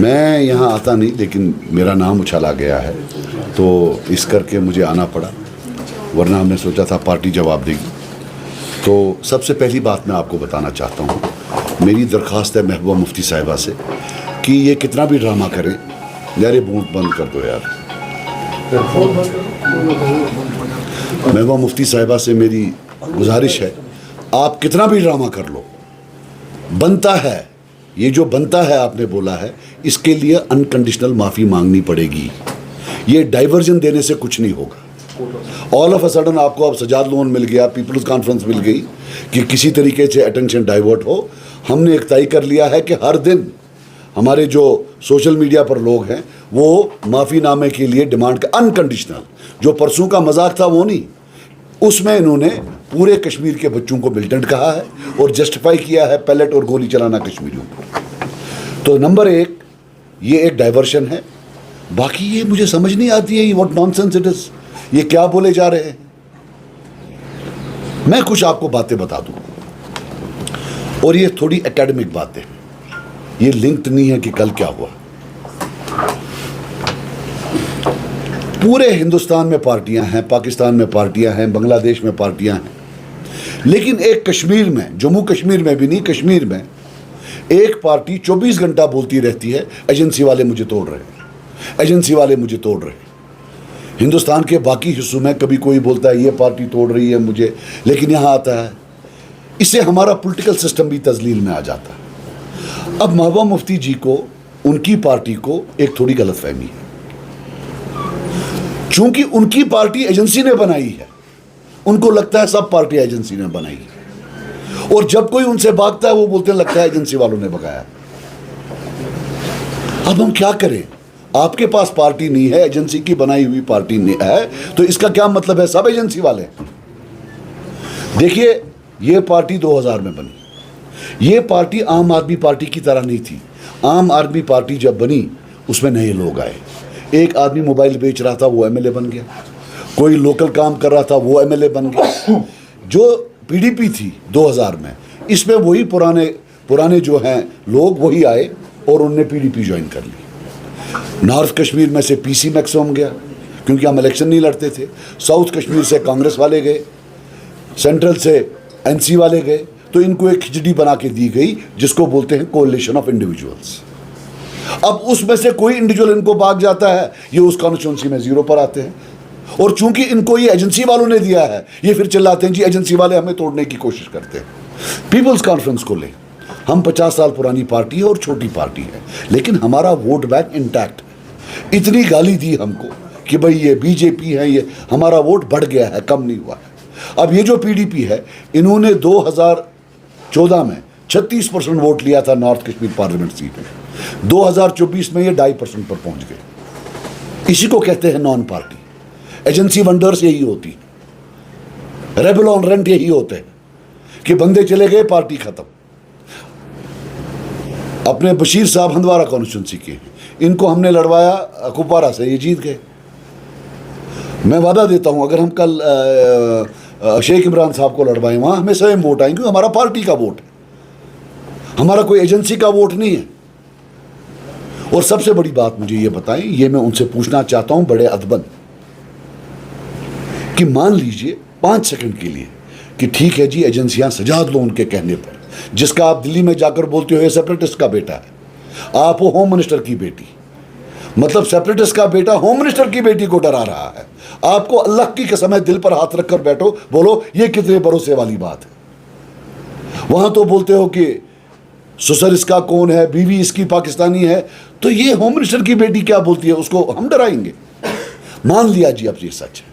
मैं यहाँ आता नहीं, लेकिन मेरा नाम उछाला गया है तो इस करके मुझे आना पड़ा, वरना हमने सोचा था पार्टी जवाब देगी। तो सबसे पहली बात मैं आपको बताना चाहता हूँ, मेरी दरख्वास्त है महबूबा मुफ्ती साहिबा से कि ये कितना भी ड्रामा करें, यार ये बूथ बंद कर दो यार। महबूबा मुफ्ती साहिबा से मेरी गुजारिश है, आप कितना भी ड्रामा कर लो, बनता है, ये जो बनता है आपने बोला है, इसके लिए अनकंडीशनल माफ़ी मांगनी पड़ेगी। ये डाइवर्जन देने से कुछ नहीं होगा। ऑल ऑफ अ सडन आपको अब सजाद लोन मिल गया, पीपल्स कॉन्फ्रेंस मिल गई कि किसी तरीके से अटेंशन डाइवर्ट हो। हमने एक तय कर लिया है कि हर दिन हमारे जो सोशल मीडिया पर लोग हैं वो माफ़ीनामे के लिए डिमांड कर, अनकंडीशनल। जो परसों का मजाक था वो नहीं, उसमें इन्होंने पूरे कश्मीर के बच्चों को मिलिटेंट कहा है और जस्टिफाई किया है पैलेट और गोली चलाना कश्मीरियों को। तो नंबर एक, ये एक डाइवर्शन है। बाकी ये मुझे समझ नहीं आती है, ये व्हाट नॉनसेंस इट इज, ये क्या बोले जा रहे हैं। मैं कुछ आपको बातें बता दूं, और ये थोड़ी एकेडमिक बातें, ये लिंक्ड नहीं है कि कल क्या हुआ। पूरे हिंदुस्तान में पार्टियां हैं, पाकिस्तान में पार्टियां हैं, बांग्लादेश में पार्टियां हैं, लेकिन एक कश्मीर में, जम्मू कश्मीर में भी नहीं, कश्मीर में एक पार्टी 24 घंटा बोलती रहती है एजेंसी वाले मुझे तोड़ रहे हैं, एजेंसी वाले मुझे तोड़ रहे हैं। हिंदुस्तान के बाकी हिस्सों में कभी कोई बोलता है ये पार्टी तोड़ रही है मुझे, लेकिन यहाँ आता है, इससे हमारा पॉलिटिकल सिस्टम भी तजलील में आ जाता है। अब महबूबा मुफ्ती जी को, उनकी पार्टी को एक थोड़ी गलतफहमी है, चूंकि उनकी पार्टी एजेंसी ने बनाई है, उनको लगता है सब पार्टी एजेंसी ने बनाई है, और जब कोई उनसे भागता है वो बोलते हैं लगता है एजेंसी वालों ने भगाया। अब हम क्या करें, आपके पास पार्टी नहीं है, एजेंसी की बनाई हुई पार्टी नहीं है, तो इसका क्या मतलब है सब एजेंसी वाले। देखिए, ये पार्टी 2000 में बनी, ये पार्टी आम आदमी पार्टी की तरह नहीं थी। आम आदमी पार्टी जब बनी उसमें नए लोग आए, एक आदमी मोबाइल बेच रहा था वो एमएलए बन गया, कोई लोकल काम कर रहा था वो एमएलए बन गया। जो पीडीपी थी 2000 में, इसमें वही पुराने जो हैं लोग वही आए और उनने पीडीपी ज्वाइन कर ली। नॉर्थ कश्मीर में से पीसी मैक्सिमम गया क्योंकि हम इलेक्शन नहीं लड़ते थे, साउथ कश्मीर से कांग्रेस वाले गए, सेंट्रल से एनसी वाले गए, तो इनको एक खिचड़ी बना के दी गई जिसको बोलते हैं कोalition ऑफ इंडिविजुअल्स। अब उसमें से कोई इंडिविजुअल इनको भाग जाता है, ये उस कॉन्स्टिट्यूंसी में 0 पर आते हैं, और चूंकि इनको ये एजेंसी वालों ने दिया है, ये फिर चिल्लाते हैं जी एजेंसी वाले हमें तोड़ने की कोशिश करते हैं। पीपल्स कॉन्फ्रेंस को ले, हम 50 साल पुरानी पार्टी है और छोटी पार्टी है, लेकिन हमारा वोट बैंक इंटैक्ट। इतनी गाली दी हमको कि भाई ये बीजेपी है, ये हमारा वोट बढ़ गया है, कम नहीं हुआ है। अब ये जो पीडीपी है, इन्होंने 2014 में 36% वोट लिया था नॉर्थ कश्मीर पार्लियामेंट सीट में, 2024 में ये 2.5% पर पहुंच गए। इसी को कहते हैं नॉन पार्टी। एजेंसी वंडर्स यही होती, रेबल ऑन रेंट यही होते हैं कि बंदे चले गए, पार्टी खत्म। अपने बशीर साहब हंदवारा कॉन्स्टिट्यूंसी के, इनको हमने लड़वाया कुपवारा से, ये जीत गए। मैं वादा देता हूं अगर हम कल शेख इमरान साहब को लड़वाएं, वहां हमें स्वयं वोट आएंगे, हमारा पार्टी का वोट है, हमारा कोई एजेंसी का वोट नहीं है। और सबसे बड़ी बात मुझे ये बताएं, ये मैं उनसे पूछना चाहता हूं बड़े अदबन, कि मान लीजिए 5 सेकंड के लिए कि ठीक है जी एजेंसियां सजाद लो उनके कहने पर, जिसका आप दिल्ली में जाकर बोलते हो ये सेपरेटिस्ट का बेटा है, आप हो होम मिनिस्टर की बेटी, मतलब सेपरेटिस्ट का बेटा होम मिनिस्टर की बेटी को डरा रहा है। आपको अल्लाह की कसम है, दिल पर हाथ रखकर बैठो, बोलो ये कितने भरोसे वाली बात है। वहां तो बोलते हो कि ससुर इसका कौन है, बीवी इसकी पाकिस्तानी है, तो ये होम मिनिस्टर की बेटी क्या बोलती है, उसको हम डराएंगे। मान लिया जी अब ये सच है,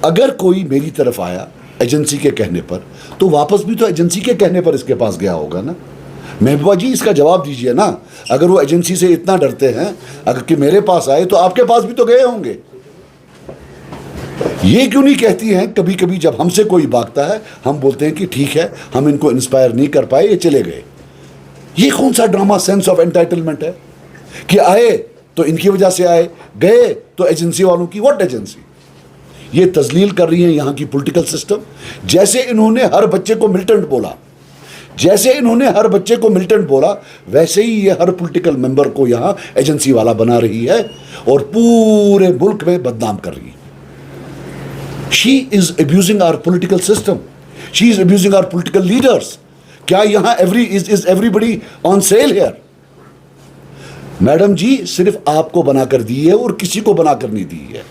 अगर कोई मेरी तरफ आया एजेंसी के कहने पर, तो वापस भी तो एजेंसी के कहने पर इसके पास गया होगा ना। महबूबा जी इसका जवाब दीजिए ना, अगर वो एजेंसी से इतना डरते हैं, अगर कि मेरे पास आए तो आपके पास भी तो गए होंगे। ये क्यों नहीं कहती हैं कभी कभी जब हमसे कोई भागता है, हम बोलते हैं कि ठीक है हम इनको इंस्पायर नहीं कर पाए, ये चले गए। ये कौन सा ड्रामा सेंस ऑफ एंटाइटलमेंट है कि आए तो इनकी वजह से आए, गए तो एजेंसी वालों की। What agency? ये तजलील कर रही है यहाँ की पॉलिटिकल सिस्टम। जैसे इन्होंने हर बच्चे को मिलिटेंट बोला, जैसे इन्होंने हर बच्चे को मिलिटेंट बोला, वैसे ही ये हर पॉलिटिकल मेंबर को यहां एजेंसी वाला बना रही है और पूरे मुल्क में बदनाम कर रही है। She is abusing our political system, she is abusing our political leaders. क्या यहां is everybody on sale here? Madam ji सिर्फ आपको बनाकर दी है और किसी को बनाकर नहीं दी है।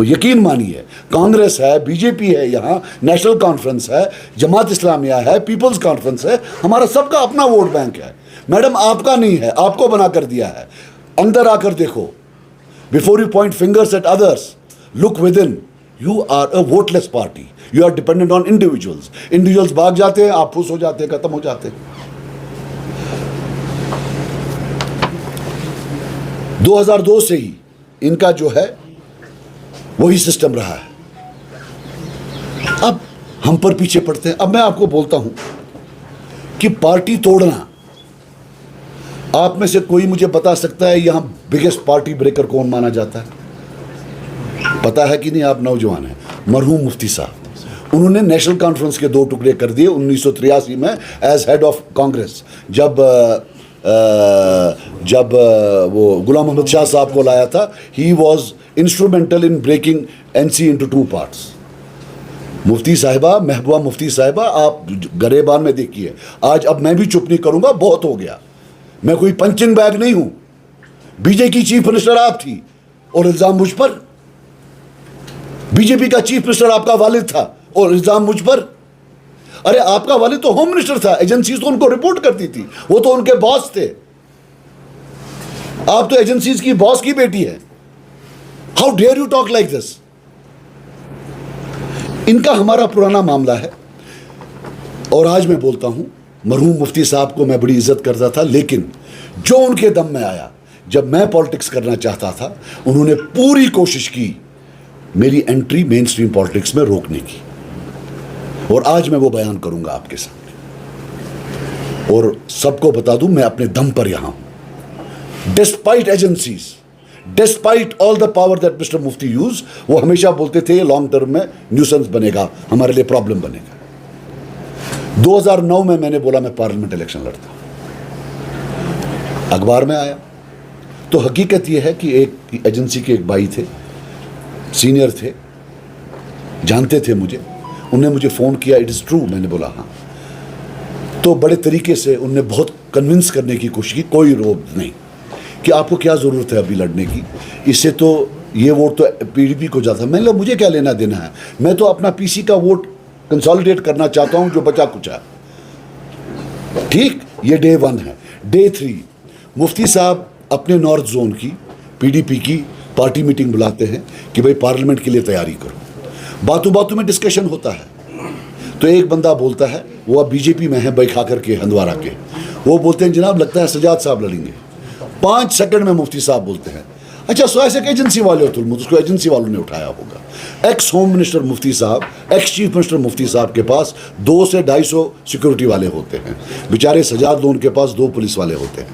यकीन मानिए, कांग्रेस है, बीजेपी है, यहाँ नेशनल कॉन्फ्रेंस है, जमात इस्लामिया है, पीपल्स कॉन्फ्रेंस है, हमारा सबका अपना वोट बैंक है। मैडम आपका नहीं है, आपको बनाकर दिया है। अंदर आकर देखो, before you point fingers at others, look within. You are a voteless party, you are dependent on individuals. Individuals भाग जाते हैं, आप फुस हो जाते हैं, खत्म हो जाते हैं। 2002 से ही इनका जो है वही सिस्टम रहा है। अब हम पर पीछे पड़ते हैं। अब मैं आपको बोलता हूं कि पार्टी तोड़ना, आप में से कोई मुझे बता सकता है यहां बिगेस्ट पार्टी ब्रेकर कौन माना जाता है? पता है कि नहीं? आप नौजवान हैं। मरहूम मुफ्ती साहब, उन्होंने नेशनल कॉन्फ्रेंस के 2 टुकड़े कर दिए 1983 में एज हेड ऑफ कांग्रेस। जब वो गुलाम अहमद शाह साहब को लाया था, he was instrumental in breaking NC into 2 parts. Mufti साहिबा, महबूबा मुफ्ती साहिबा, आप गरेबान में देखिए। आज अब मैं भी चुप नहीं करूंगा, बहुत हो गया। मैं कोई पंचिंग बैग नहीं हूं। बीजेपी की चीफ मिनिस्टर आप थी और इल्जाम मुझ पर। बीजेपी का चीफ मिनिस्टर आपका वालिद था और इल्जाम मुझ पर। अरे आपका वालिद तो होम मिनिस्टर था, एजेंसीज तो उनको रिपोर्ट करती थी, वो तो उनके बॉस थे। आप तो एजेंसीज की बॉस की बेटी है। How dare you talk like this? इनका हमारा पुराना मामला है। और आज मैं बोलता हूं, मरहूम मुफ्ती साहब को मैं बड़ी इज्जत करता था, लेकिन जो उनके दम में आया, जब मैं पॉलिटिक्स करना चाहता था, उन्होंने पूरी कोशिश की मेरी एंट्री मेन स्ट्रीम पॉलिटिक्स में रोकने की। और आज मैं वो बयान करूंगा आपके सामने और सबको बता दूं, मैं अपने दम पर यहां हूं। Despite agencies, despite all the power that mister Mufti use, वो हमेशा बोलते थे लॉन्ग टर्म में न्यूसेंस बनेगा, हमारे लिए प्रॉब्लम बनेगा। 2009 में मैंने बोला मैं पार्लियामेंट इलेक्शन लड़ता। अखबार में आया तो हकीकत यह है कि एक एजेंसी के एक भाई थे, सीनियर थे, जानते थे मुझे। उन्होंने मुझे फ़ोन किया, इट इज़ ट्रू। मैंने बोला हाँ। तो बड़े तरीके से उनने बहुत कन्विंस करने की कोशिश की, कोई रोक नहीं कि आपको क्या ज़रूरत है अभी लड़ने की, इससे तो ये वोट तो पीडीपी को जाता है। मैंने कहा मुझे क्या लेना देना है, मैं तो अपना पीसी का वोट कंसोलिडेट करना चाहता हूँ जो बचा कुछ है। ठीक, ये डे 1 है। डे 3 मुफ्ती साहब अपने नॉर्थ जोन की पीडीपी की पार्टी मीटिंग बुलाते हैं कि भाई पार्लियामेंट के लिए तैयारी करो। बातों बातों में डिस्कशन होता है तो एक बंदा बोलता है, वो अब बीजेपी में है, बैखाकर के हंदवारा के, वो बोलते हैं जनाब लगता है सजाद साहब लड़ेंगे। 5 सेकंड में मुफ्ती साहब बोलते हैं, अच्छा सो ऐसे एजेंसी वाले हो तुम, उसको एजेंसी वालों ने उठाया होगा। एक्स होम मिनिस्टर मुफ्ती साहब, एक्स चीफ मिनिस्टर मुफ्ती साहब के पास 200 से 250 सिक्योरिटी वाले होते हैं। बेचारे सजाद लोन के पास 2 पुलिस वाले होते हैं।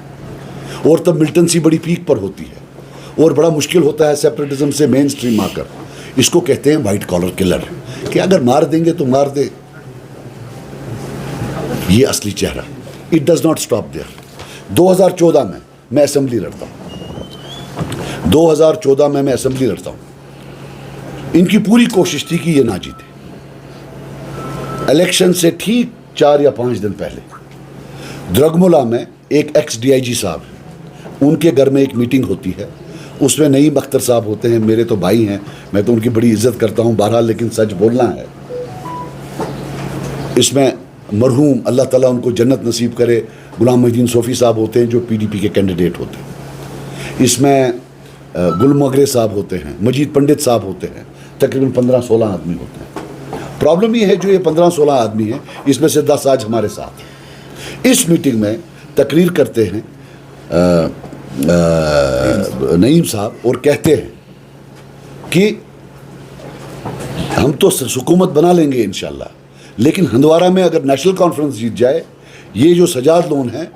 और तब मिलिटेंसी बड़ी पीक पर होती है और बड़ा मुश्किल होता है सेपरेटिज्म से मेन स्ट्रीम आकर। इसको कहते हैं वाइट कॉलर किलर, कि अगर मार देंगे तो मार दे। ये असली चेहरा। It does not stop there. 2014 में मैं असेंबली लड़ता हूं। 2014 में मैं असेंबली लड़ता हूं। इनकी पूरी कोशिश थी कि ये ना जीते। इलेक्शन से ठीक 4 या 5 दिन पहले द्रगमुला में एक एक्स डीआईजी साहब, उनके घर में एक मीटिंग होती है। उसमें नईम अख्तर साहब होते हैं, मेरे तो भाई हैं, मैं तो उनकी बड़ी इज्जत करता हूं, बहरहाल लेकिन सच बोलना है। इसमें मरहूम अल्लाह ताला उनको जन्नत नसीब करे गुलाम मोहद्दीन सोफ़ी साहब होते हैं जो पीडीपी के कैंडिडेट होते हैं। इसमें गुल मोगरे साहब होते हैं, मजीद पंडित साहब होते हैं, तकरीबन 15-16 आदमी होते हैं। प्रॉब्लम ये है जो ये 15-16 आदमी हैं, इसमें से 10 आज हमारे साथ हैं। इस मीटिंग में तकरीर करते हैं नईम साहब और कहते हैं कि हम तो हुकूमत बना लेंगे इंशाल्लाह, लेकिन हंदवारा में अगर नेशनल कॉन्फ्रेंस जीत जाए, ये जो सजाद लोन है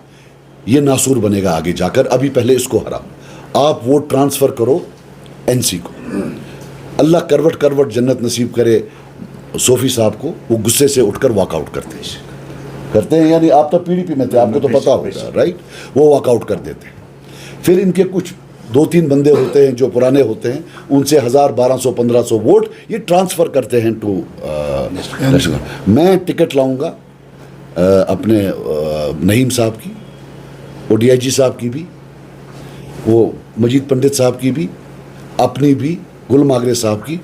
ये नासूर बनेगा आगे जाकर। अभी पहले इसको हराओ, आप वोट ट्रांसफ़र करो एनसी को। अल्लाह करवट करवट जन्नत नसीब करे सोफ़ी साहब को, वो गुस्से से उठकर वॉकआउट करते हैं। करते हैं, यानी आप तो पीडीपी में थे, आपको तो पता होगा, राइट। वो वॉकआउट कर देते हैं। फिर इनके कुछ 2-3 बंदे होते हैं जो पुराने होते हैं, उनसे 1000, 1200, 1500 वोट ये ट्रांसफ़र करते हैं टू नेशनल। मैं टिकट लाऊंगा अपने नईम साहब की, ODIG साहब की भी, वो मजीद पंडित साहब की भी, अपनी भी, गुल मागरे साहब की।